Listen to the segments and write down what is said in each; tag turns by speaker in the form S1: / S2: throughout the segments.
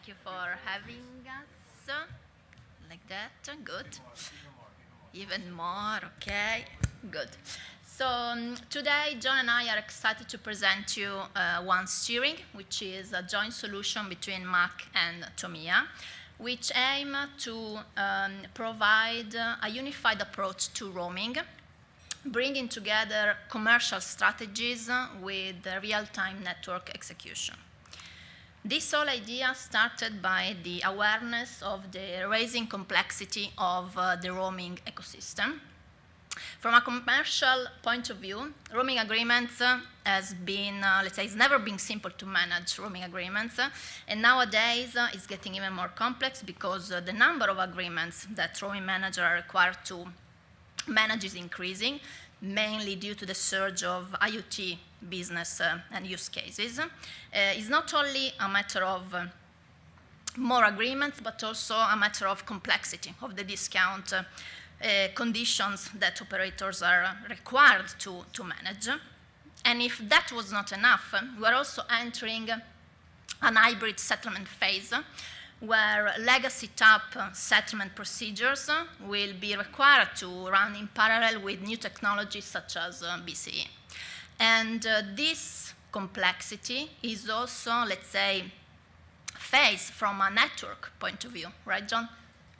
S1: Thank you for having us. Like that, good. Even more, okay, good. So today, John and I are excited to present you One Steering, which is a joint solution between MACH and Tomia, which aim to provide a unified approach to roaming, bringing together commercial strategies with real-time network execution. This whole idea started by the awareness of the rising complexity of the roaming ecosystem. From a commercial point of view, roaming agreements has been, let's say, it's never been simple to manage roaming agreements, and nowadays it's getting even more complex because the number of agreements that roaming managers are required to manage is increasing, mainly due to the surge of IoT business and use cases. It's not only a matter of more agreements, but also a matter of complexity of the discount conditions that operators are required to manage. And if that was not enough, we're also entering an hybrid settlement phase where legacy TAP settlement procedures will be required to run in parallel with new technologies such as BCE. And this complexity is also, let's say, faced from a network point of view, right, John?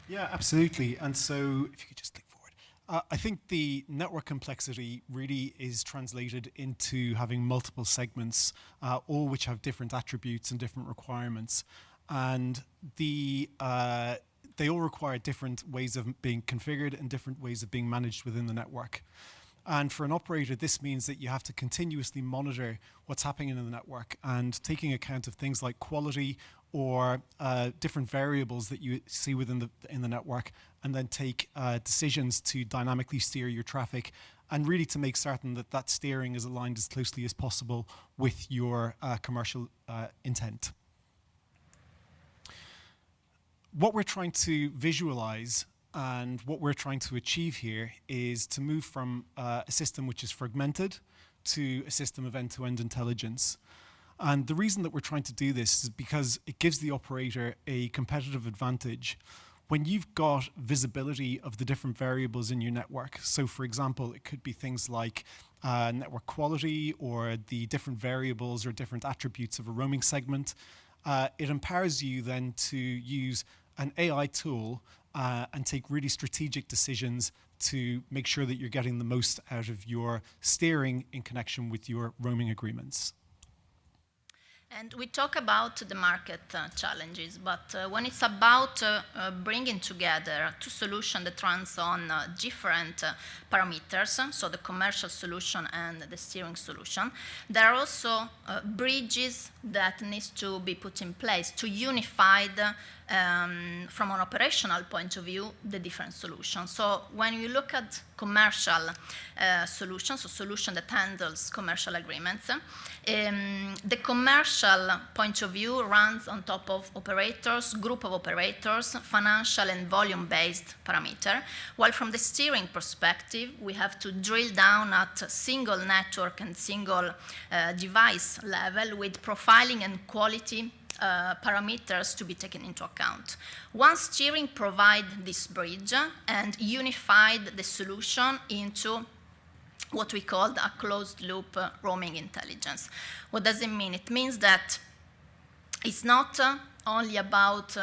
S2: Yeah, absolutely. And so, if you could just click forward. I think the network complexity really is translated into having multiple segments, all which have different attributes and different requirements. And they all require different ways of being configured and different ways of being managed within the network. And for an operator, this means that you have to continuously monitor what's happening in the network and taking account of things like quality or different variables that you see within in the network, and then take decisions to dynamically steer your traffic and really to make certain that that steering is aligned as closely as possible with your commercial intent. What we're trying to visualize and what we're trying to achieve here is to move from a system which is fragmented to a system of end-to-end intelligence. And the reason that we're trying to do this is because it gives the operator a competitive advantage. When you've got visibility of the different variables in your network, so for example, it could be things like network quality or the different variables or different attributes of a roaming segment, it empowers you then to use an AI tool and take really strategic decisions to make sure that you're getting the most out of your steering in connection with your roaming agreements.
S1: And we talk about the market challenges, but when it's about bringing together two solutions that runs on different parameters, so the commercial solution and the steering solution, there are also bridges that needs to be put in place to unify from an operational point of view, the different solutions. So when you look at commercial solutions, so solution that handles commercial agreements, the commercial point of view runs on top of operators, group of operators, financial and volume-based parameter, while from the steering perspective, we have to drill down at single network and single device level with profiling and quality parameters to be taken into account. One Steering provides this bridge and unified the solution into what we call a closed-loop roaming intelligence. What does it mean? It means that it's not only about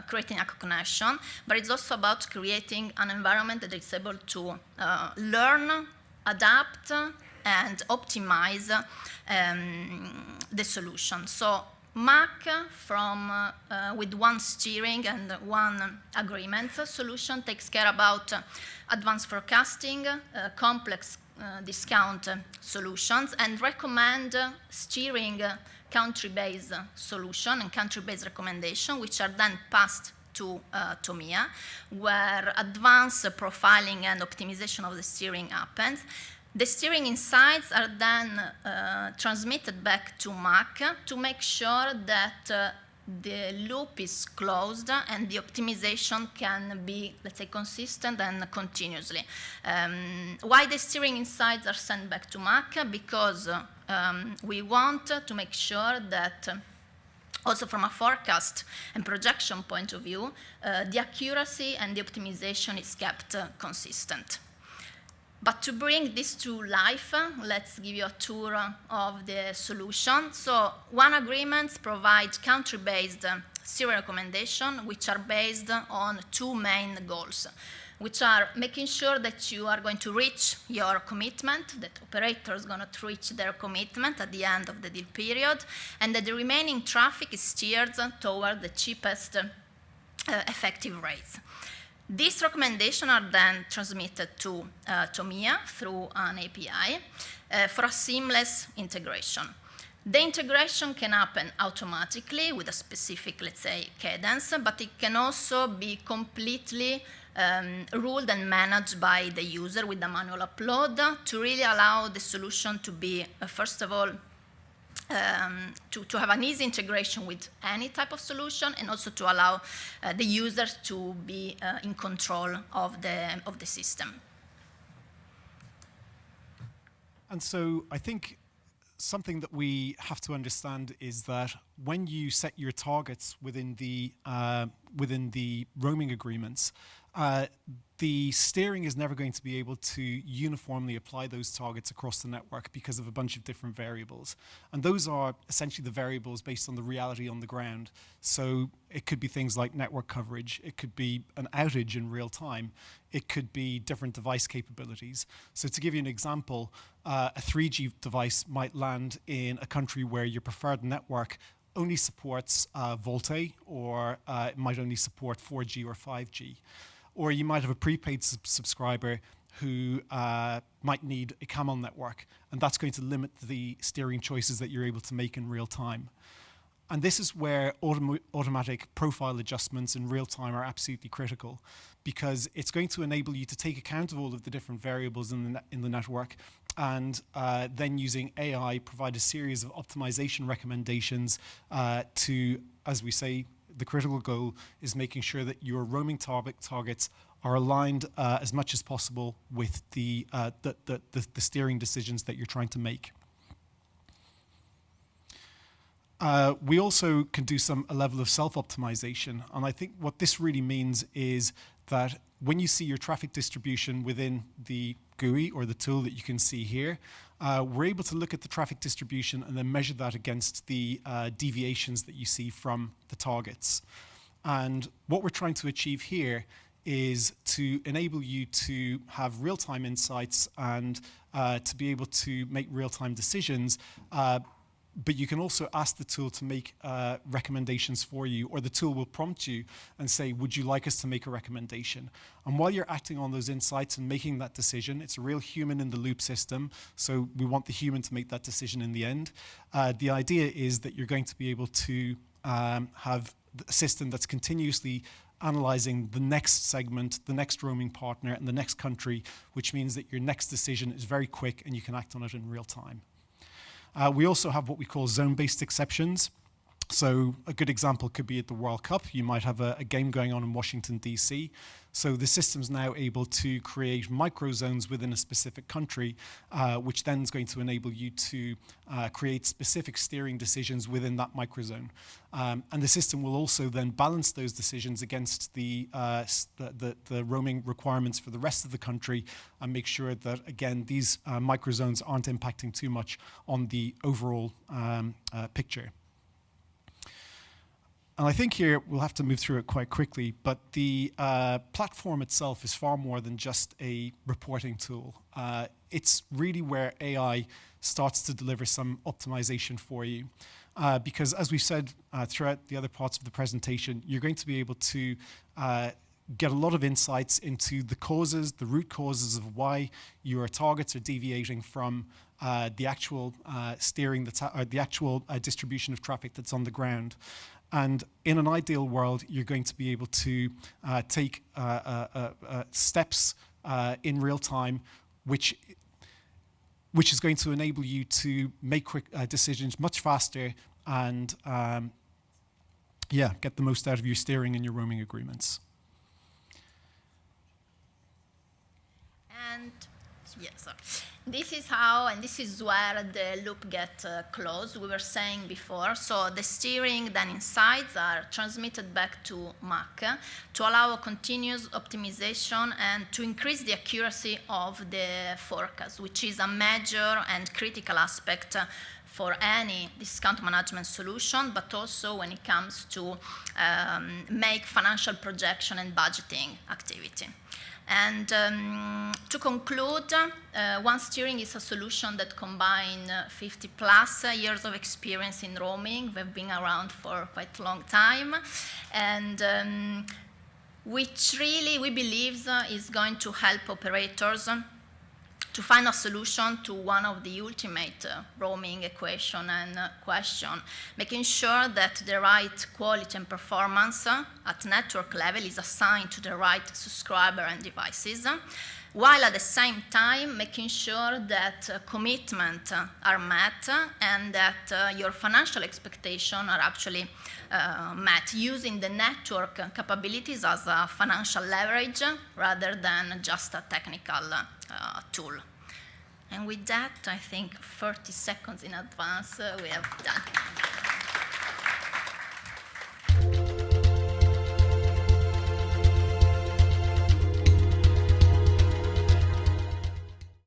S1: creating a connection, but it's also about creating an environment that is able to learn, adapt, and optimize the solution. So MACH with One Steering and One Agreement solution takes care about advanced forecasting, complex discount solutions, and recommend steering country-based solution and country-based recommendation, which are then passed to Tomia, where advanced profiling and optimization of the steering happens. The steering insights are then transmitted back to MACH to make sure that the loop is closed and the optimization can be, let's say, consistent and continuously. Why the steering insights are sent back to MACH? Because we want to make sure that Also from a forecast and projection point of view, the accuracy and the optimization is kept consistent. But to bring this to life, let's give you a tour of the solution. So one agreements provide country-based steering recommendations, which are based on two main goals, which are making sure that you are going to reach your commitment, that operator is going to reach their commitment at the end of the deal period, and that the remaining traffic is steered toward the cheapest effective rates. These recommendations are then transmitted to Tomia through an API for a seamless integration. The integration can happen automatically with a specific, let's say, cadence, but it can also be completely ruled and managed by the user with a manual upload to really allow the solution to be, first of all, to have an easy integration with any type of solution, and also to allow the users to be in control of the system.
S2: And so I think something that we have to understand is that when you set your targets within the roaming agreements, the steering is never going to be able to uniformly apply those targets across the network because of a bunch of different variables. And those are essentially the variables based on the reality on the ground. So it could be things like network coverage, it could be an outage in real time, it could be different device capabilities. So to give you an example, a 3G device might land in a country where your preferred network only supports VoLTE, or it might only support 4G or 5G. Or you might have a prepaid subscriber who might need a camel network, and that's going to limit the steering choices that you're able to make in real time. And this is where automatic profile adjustments in real time are absolutely critical, because it's going to enable you to take account of all of the different variables in the network, and then using AI provide a series of optimization recommendations to, as we say, the critical goal is making sure that your roaming targets are aligned as much as possible with the steering decisions that you're trying to make. We also can do a level of self-optimization, and I think what this really means is that when you see your traffic distribution within the GUI or the tool that you can see here, we're able to look at the traffic distribution and then measure that against the deviations that you see from the targets. And what we're trying to achieve here is to enable you to have real-time insights and to be able to make real-time decisions, but you can also ask the tool to make recommendations for you, or the tool will prompt you and say, would you like us to make a recommendation? And while you're acting on those insights and making that decision, it's a real human-in-the-loop system, so we want the human to make that decision in the end. The idea is that you're going to be able to have a system that's continuously analyzing the next segment, the next roaming partner, and the next country, which means that your next decision is very quick and you can act on it in real time. We also have what we call zone-based exceptions. So a good example could be at the World Cup. You might have a game going on in Washington, D.C. So the system's now able to create micro-zones within a specific country, which then is going to enable you to create specific steering decisions within that microzone. And the system will also then balance those decisions against the roaming requirements for the rest of the country and make sure that, again, these microzones aren't impacting too much on the overall picture. And I think here we'll have to move through it quite quickly, but the platform itself is far more than just a reporting tool. It's really where AI starts to deliver some optimization for you. Because as we've said throughout the other parts of the presentation, you're going to be able to get a lot of insights into the causes, the root causes of why your targets are deviating from the actual steering, or the actual distribution of traffic that's on the ground. And in an ideal world, you're going to be able to take steps in real time, which is going to enable you to make quick decisions much faster and get the most out of your steering and your roaming agreements.
S1: And Yes, this is how, and this is where the loop gets closed, we were saying before. So the steering then insights are transmitted back to MACH to allow a continuous optimization and to increase the accuracy of the forecast, which is a major and critical aspect for any discount management solution, but also when it comes to make financial projection and budgeting activity. And to conclude, One Steering is a solution that combines 50 plus years of experience in roaming. We've been around for quite a long time, and which really we believe is going to help operators to find a solution to one of the ultimate roaming equation and question, making sure that the right quality and performance at network level is assigned to the right subscriber and devices, while at the same time making sure that commitments are met and that your financial expectations are actually met, using the network capabilities as a financial leverage rather than just a technical tool. And with that, I think 30 seconds in advance we have done.